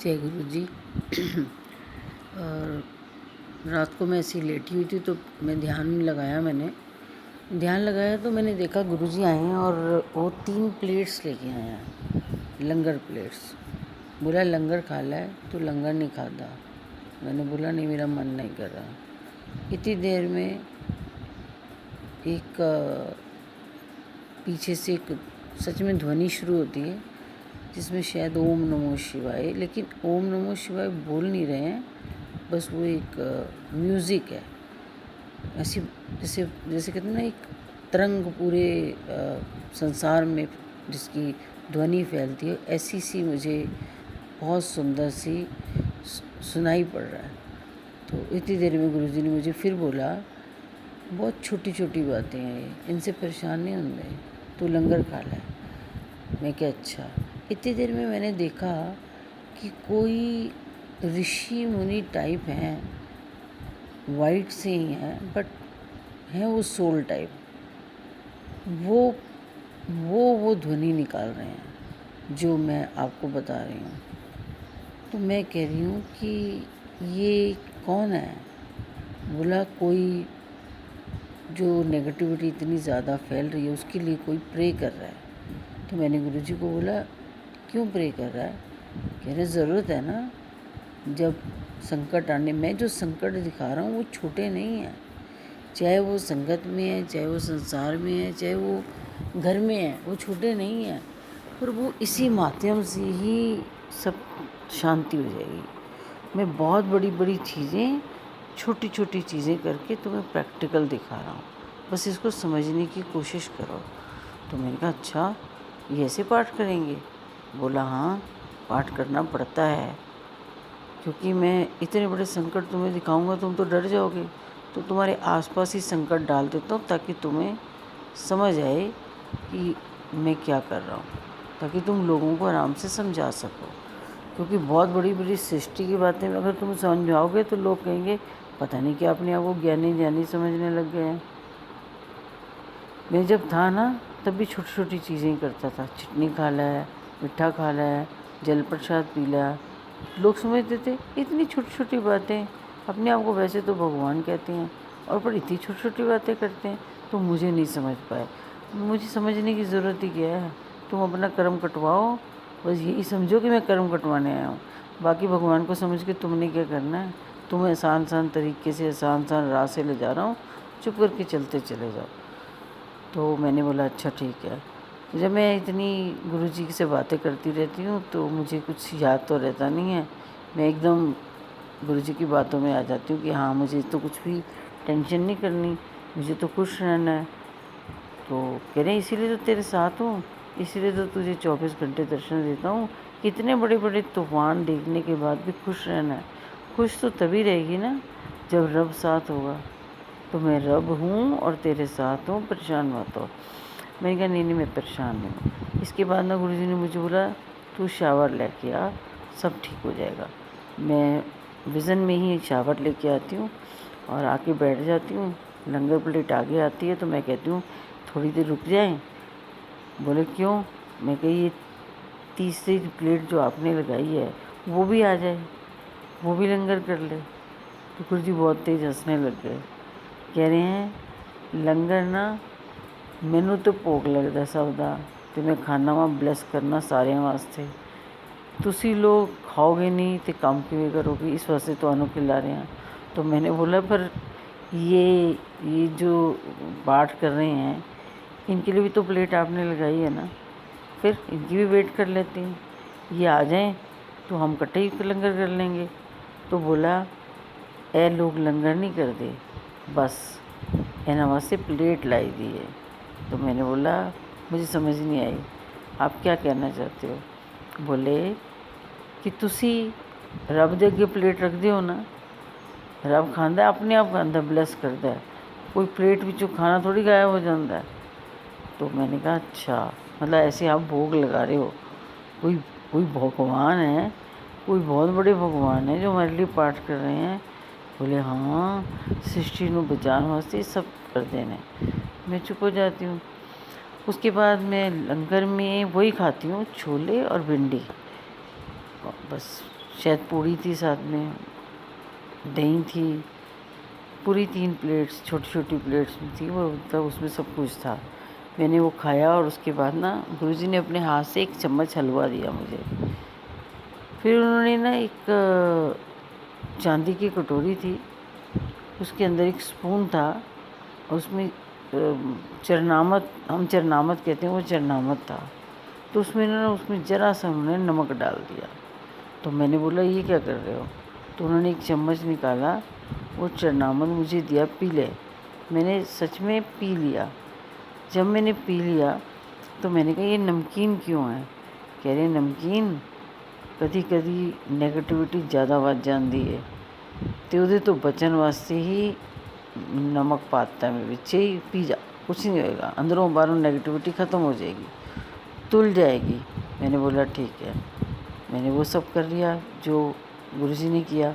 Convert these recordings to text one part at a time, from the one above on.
जय गुरु जी। और रात को मैं ऐसी लेटी हुई थी तो मैं ध्यान लगाया तो मैंने देखा गुरु जी आए हैं और वो 3 प्लेट्स लेके आए हैं, लंगर प्लेट्स। बोला लंगर खा ला है, तो लंगर नहीं खाता। मैंने बोला नहीं, मेरा मन नहीं कर रहा। इतनी देर में एक पीछे से एक सच में ध्वनि शुरू होती है जिसमें शायद ओम नमो शिवाय, लेकिन ओम नमो शिवाय बोल नहीं रहे हैं, बस वो एक म्यूज़िक है। ऐसी जैसे जैसे कहते हैं ना, एक तरंग पूरे संसार में जिसकी ध्वनि फैलती है, ऐसी सी मुझे बहुत सुंदर सी सुनाई पड़ रहा है। तो इतनी देर में गुरुजी ने मुझे फिर बोला, बहुत छोटी छोटी बातें हैं ये, इनसे परेशान नहीं होंगे, तो लंगर खा ला है। मैं क्या अच्छा। इतनी देर में मैंने देखा कि कोई ऋषि मुनि टाइप हैं, वाइट से ही हैं बट हैं वो सोल टाइप। वो ध्वनि निकाल रहे हैं जो मैं आपको बता रही हूँ। तो मैं कह रही हूँ कि ये कौन है। बोला कोई जो नेगेटिविटी इतनी ज़्यादा फैल रही है उसके लिए कोई प्रे कर रहा है। तो मैंने गुरुजी को बोला क्यों प्रे कर रहा है। कह रहे ज़रूरत है ना, जब संकट आने, मैं जो संकट दिखा रहा हूँ वो छोटे नहीं हैं, चाहे वो संगत में है, चाहे वो संसार में है, चाहे वो घर में है, वो छोटे नहीं हैं। और वो इसी माध्यम से ही सब शांति हो जाएगी। मैं बहुत बड़ी बड़ी चीज़ें, छोटी छोटी चीज़ें करके तुम्हें प्रैक्टिकल दिखा रहा हूँ, बस इसको समझने की कोशिश करो। तो मैंने कहा अच्छा, ये ऐसे पाठ करेंगे। बोला हाँ, पाठ करना पड़ता है, क्योंकि मैं इतने बड़े संकट तुम्हें दिखाऊंगा, तुम तो डर जाओगे। तो तुम्हारे आसपास ही संकट डाल देता हूँ ताकि तुम्हें समझ आए कि मैं क्या कर रहा हूँ, ताकि तुम लोगों को आराम से समझा सको। क्योंकि बहुत बड़ी बड़ी सृष्टि की बातें अगर तुम समझाओगे तो लोग कहेंगे पता नहीं क्या अपने आप को ज्ञानी समझने लग गए हैं। मैं जब था ना तब भी छोटी छोटी चीज़ें ही करता था। चटनी खा ला है, मिठा खा ला है, जल प्रसाद पी ला। लोग समझते थे इतनी छोटी छोटी बातें, अपने आप को वैसे तो भगवान कहते हैं और पर इतनी छोटी छोटी बातें करते हैं। तो मुझे नहीं समझ पाए। मुझे समझने की ज़रूरत ही क्या है। तुम अपना कर्म कटवाओ, बस यही समझो कि मैं कर्म कटवाने आया हूँ। बाकी भगवान को समझ के तुमने क्या करना है। तुम्हें आसान तरीके से, आसान राह से ले जा रहा हूँ, चुप करके चलते चले जाओ। तो मैंने बोला अच्छा ठीक है। जब मैं इतनी गुरुजी से बातें करती रहती हूँ तो मुझे कुछ याद तो रहता नहीं है। मैं एकदम गुरुजी की बातों में आ जाती हूँ कि हाँ, मुझे तो कुछ भी टेंशन नहीं करनी, मुझे तो खुश रहना है। तो कह रहे इसीलिए तो तेरे साथ हूँ, इसीलिए तो तुझे 24 घंटे दर्शन देता हूँ। कितने बड़े बड़े तूफान देखने के बाद भी खुश रहना है। खुश तो तभी रहेगी ना जब रब साथ होगा। तो मैं रब हूँ और तेरे साथ हूँ, परेशान मत हो। मैंने कहा नहीं मैं परेशान नहीं हूँ। इसके बाद ना गुरुजी ने मुझे बोला तू शावर लेके आ, सब ठीक हो जाएगा। मैं विज़न में ही शावर लेके आती हूँ और आके बैठ जाती हूँ। लंगर प्लेट आगे आती है तो मैं कहती हूँ थोड़ी देर रुक जाएं। बोले क्यों। मैं कही ये तीसरी प्लेट जो आपने लगाई है वो भी आ जाए, वो भी लंगर कर ले। तो गुरुजी बहुत तेज़ हंसने लग गए। कह रहे हैं लंगर ना मैनू तो भोग लगता सब दा, ते मैं खाना वा ब्लैस करना सारे वास्ते। तुसी लोग खाओगे नहीं तो काम किवें करोगे, इस वास्ते तुहानू खिला रहे हैं। तो मैंने बोला पर ये जो पाठ कर रहे हैं इनके लिए भी तो प्लेट आपने लगाई है ना, फिर इनकी भी वेट कर लेते हैं, ये आ जाएं तो हम इकट्ठे ही लंगर कर लेंगे। तो बोला ए लोग लंगर नहीं कर दे, बस इन्होंने वास्ते प्लेट लाई दी है। तो मैंने बोला मुझे समझ नहीं आई, आप क्या कहना चाहते हो। बोले कि तुसी रब दे अगे प्लेट रख दियो ना, रब खांदा अपने आप खांदा, ब्लैस करता है, कोई प्लेट विचों खाना थोड़ी गायब हो जाता है। तो मैंने कहा अच्छा, मतलब ऐसे आप भोग लगा रहे हो। कोई भगवान है, कोई बहुत बड़े भगवान है जो हमारे लिए पाठ कर रहे हैं। बोले हाँ, सृष्टि को बचाने वास्ते सब कर देने। मैं चुप हो जाती हूँ। उसके बाद मैं लंगर में वही खाती हूँ, छोले और भिंडी, बस शायद पूड़ी थी, साथ में दही थी, पूरी 3 प्लेट्स छोटी छोटी प्लेट्स में थी वो, तब उसमें सब कुछ था। मैंने वो खाया और उसके बाद ना गुरुजी ने अपने हाथ से 1 चम्मच हलवा दिया मुझे। फिर उन्होंने ना एक चांदी की कटोरी थी, उसके अंदर एक स्पून था, उसमें चरनामत, हम चरनामत कहते हैं, वो चरनामत था। तो उसमें ज़रा सा उन्होंने नमक डाल दिया। तो मैंने बोला ये क्या कर रहे हो? तो उन्होंने 1 चम्मच निकाला, वो चरनामत मुझे दिया, पी ले। मैंने सच में पी लिया। जब मैंने पी लिया तो मैंने कहा ये नमकीन क्यों है? कह रहे नमकीन कदी कदी नेगेटिविटी ज़्यादा ਵੱਧ ਜਾਂਦੀ है ਤੇ ਉਹਦੇ ਤੋਂ बचन वास्ते ही नमक पाता है ਵਿੱਚ ही पी जा, कुछ नहीं होएगा, अंदरों बाहरों नेगेटिविटी ख़त्म हो जाएगी, तुल जाएगी। मैंने बोला ठीक है। मैंने वो सब कर लिया जो गुरुजी ने किया।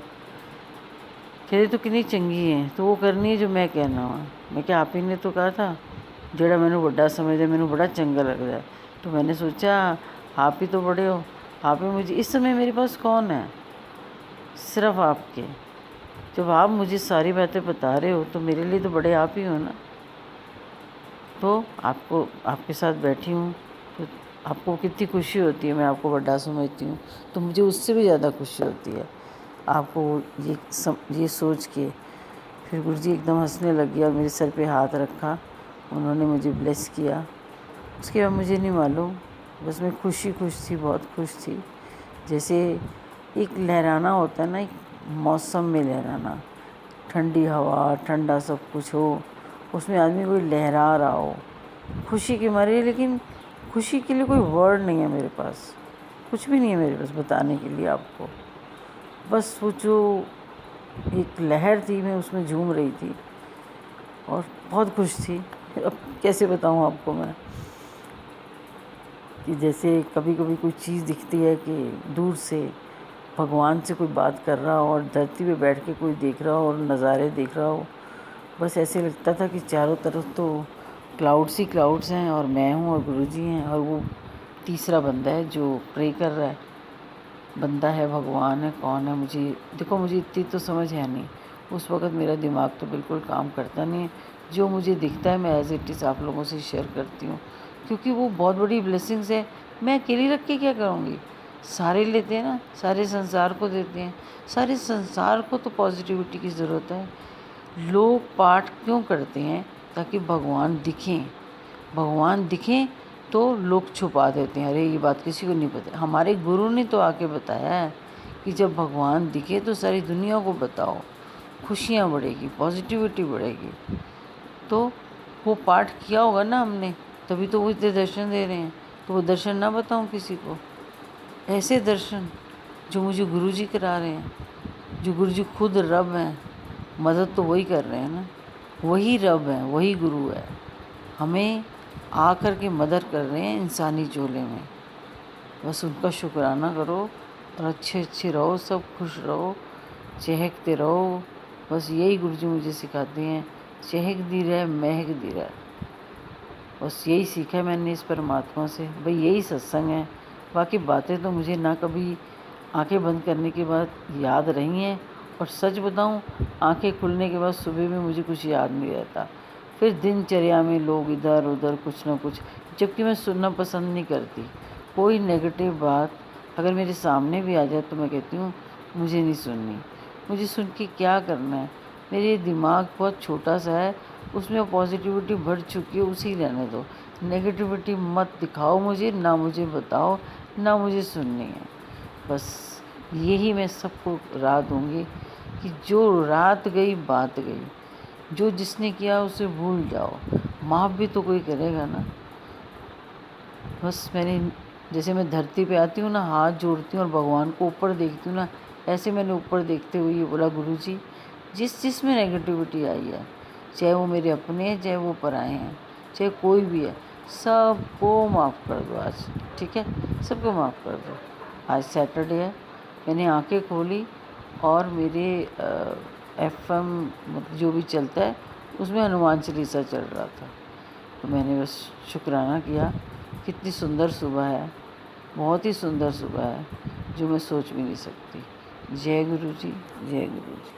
कह रहे तो कितनी चंगी है, तो वो करनी है जो मैं कहना वा। मैं क्या आप ही ने तो कहा था ਜਿਹੜਾ ਮੈਨੂੰ ਵੱਡਾ ਸਮਝਦਾ ਮੈਨੂੰ बड़ा चंगा लगता है। तो मैंने सोचा आप ही तो बड़े हो, आप ही मुझे, इस समय मेरे पास कौन है, सिर्फ आपके। जब आप मुझे सारी बातें बता रहे हो तो मेरे लिए तो बड़े आप ही हो ना। तो आपको, आपके साथ बैठी हूँ तो आपको कितनी खुशी होती है, मैं आपको बड़ा समझती हूँ तो मुझे उससे भी ज़्यादा खुशी होती है आपको ये सोच के। फिर गुरुजी एकदम हंसने लग गया और मेरे सर पे हाथ रखा, उन्होंने मुझे ब्लेस किया। उसके बाद मुझे नहीं मालूम, बस मैं खुश थी, बहुत खुश थी। जैसे एक लहराना होता है ना, एक मौसम में लहराना, ठंडी हवा, ठंडा सब कुछ हो, उसमें आदमी कोई लहरा रहा हो खुशी के मारे। लेकिन खुशी के लिए कोई वर्ड नहीं है मेरे पास, कुछ भी नहीं है मेरे पास बताने के लिए आपको। बस वो जो एक लहर थी, मैं उसमें झूम रही थी और बहुत खुश थी। अब कैसे बताऊँ आपको मैं, कि जैसे कभी कभी कोई चीज़ दिखती है कि दूर से भगवान से कोई बात कर रहा हो और धरती पे बैठ के कोई देख रहा हो और नज़ारे देख रहा हो। बस ऐसे लगता था कि चारों तरफ तो क्लाउड्स ही क्लाउड्स हैं और मैं हूँ और गुरुजी हैं और वो तीसरा बंदा है जो प्रे कर रहा है। बंदा है, भगवान है, कौन है, मुझे देखो, मुझे इतनी तो समझ है नहीं। उस वक़्त मेरा दिमाग तो बिल्कुल काम करता नहीं है। जो मुझे दिखता है मैं एज़ इट इज़ आप लोगों से शेयर करती हूँ, क्योंकि वो बहुत बड़ी ब्लेसिंग्स है। मैं अकेली रख के क्या करूँगी? सारे लेते हैं ना, सारे संसार को देते हैं। सारे संसार को तो पॉजिटिविटी की ज़रूरत है। लोग पाठ क्यों करते हैं? ताकि भगवान दिखें। भगवान दिखें तो लोग छुपा देते हैं, अरे ये बात किसी को नहीं पता। हमारे गुरु ने तो आके बताया है कि जब भगवान दिखे तो सारी दुनिया को बताओ, खुशियाँ बढ़ेगी, पॉजिटिविटी बढ़ेगी। तो वो पाठ किया होगा ना हमने, तभी तो वो इतने दर्शन दे रहे हैं। तो वो दर्शन ना बताऊँ किसी को? ऐसे दर्शन जो मुझे गुरुजी करा रहे हैं, जो गुरुजी खुद रब हैं, मदद तो वही कर रहे हैं ना, वही रब है, वही गुरु है, हमें आकर के मदद कर रहे हैं इंसानी झोले में। बस उनका शुक्राना करो और अच्छे रहो, सब खुश रहो, चहकते रहो। बस यही गुरुजी मुझे सिखाते हैं, चहक दी रहे, महक दी रहे। बस यही सीखा मैंने इस परमात्मा से, भाई यही सत्संग है। बाकी बातें तो मुझे ना कभी आंखें बंद करने के बाद याद रही हैं, और सच बताऊं आंखें खुलने के बाद सुबह में मुझे कुछ याद नहीं रहता। फिर दिनचर्या में लोग इधर उधर कुछ ना कुछ, जबकि मैं सुनना पसंद नहीं करती। कोई नेगेटिव बात अगर मेरे सामने भी आ जाए तो मैं कहती हूँ मुझे नहीं सुननी, मुझे सुन के क्या करना है। मेरे दिमाग बहुत छोटा सा है, उसमें पॉजिटिविटी भर चुकी है, उसी रहने दो। नेगेटिविटी मत दिखाओ मुझे, ना मुझे बताओ, ना मुझे सुननी है। बस यही मैं सबको राह दूँगी कि जो रात गई बात गई, जो जिसने किया उसे भूल जाओ, माफ़ भी तो कोई करेगा ना। बस मैंने, जैसे मैं धरती पे आती हूँ ना, हाथ जोड़ती हूँ और भगवान को ऊपर देखती हूँ ना, ऐसे मैंने ऊपर देखते हुए ये बोला, गुरुजी जिस में नेगेटिविटी आई है, चाहे वो मेरे अपने हैं, चाहे वो पराए हैं, चाहे कोई भी है, सबको माफ़ कर दो आज, ठीक है? सबको माफ़ कर दो। आज सैटरडे है, मैंने आंखें खोली और मेरे FM मतलब जो भी चलता है उसमें हनुमान चालीसा चल रहा था। तो मैंने बस शुक्राना किया। कितनी सुंदर सुबह है, बहुत ही सुंदर सुबह है, जो मैं सोच भी नहीं सकती। जय गुरु जी, जय गुरु जी।